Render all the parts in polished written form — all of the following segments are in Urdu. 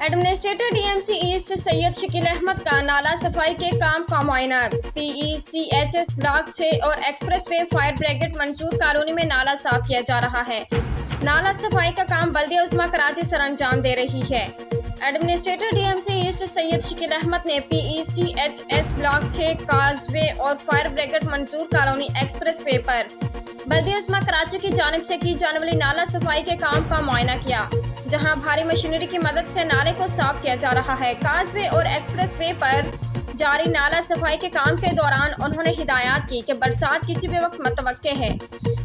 Administrator D M C east Syed Shakeel Ahmed کا نالہ صفائی کے کام کا معائنہ۔ P E C H S block 6 اور expressway fire brigade Mansoor colony میں نالہ صاف کیا جا رہا ہے۔ نالہ صفائی کا کام بلدیہ عظمیٰ کراچی سر انجام دے رہی ہے۔ Administrator D M C east Syed Shakeel Ahmed نے P E C H S block 6 causeway اور fire brigade Mansoor colony expressway پر بلدیہ عظمیٰ کراچی کی جانب سے کی جانے والی نالہ صفائی کے کام کا معائنہ کیا، جہاں بھاری مشینری کی مدد سے نالے کو صاف کیا جا رہا ہے۔ کاز وے اور ایکسپریس وے پر جاری نالہ صفائی کے کام کے دوران انہوں نے ہدایات کی کہ برسات کسی بھی وقت متوقع ہے،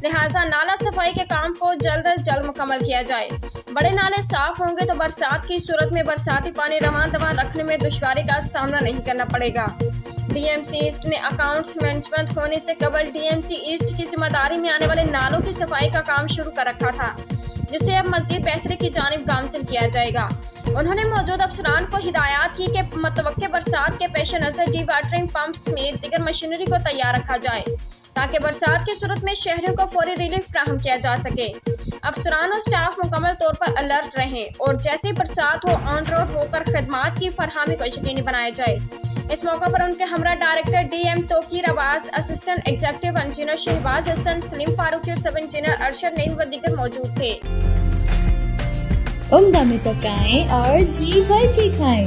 لہٰذا نالہ صفائی کے کام کو جلد از جلد مکمل کیا جائے۔ بڑے نالے صاف ہوں گے تو برسات کی صورت میں برساتی پانی رواں دواں رکھنے میں دشواری کا سامنا نہیں کرنا پڑے گا۔ ڈی ایم سی ایسٹ نے اکاؤنٹس مینجمنٹ ہونے سے قبل ڈی ایم سی ایسٹ کی ذمہ داری میں آنے والے نالوں کی صفائی کا کام شروع کر رکھا تھا، جسے اب مزید بہتری کی جانب گامزن کیا جائے گا۔ انہوں نے موجودہ افسران کو ہدایات کی کہ متوقع برسات کے پیش نظر ڈی واٹرنگ پمپ سمیت دیگر مشینری کو تیار رکھا جائے تاکہ برسات کی صورت میں شہریوں کو فوری ریلیف فراہم کیا جا سکے۔ افسران اور سٹاف مکمل طور پر الرٹ رہیں اور جیسے ہی برسات ہو آن روڈ ہو کر خدمات کی فراہمی کو یقینی بنایا جائے۔ اس موقع پر ان کے ہمراہ ڈائریکٹر ڈی ایم توقیر عباس، اسسٹنٹ ایگزیکٹو انجینئر شہباز حسن، سلیم فاروقی اور سب انجینئر ارشد نعیم و دیگر موجود تھے۔ عمدہ میں پکائیں اور جی بھر کے کھائیں۔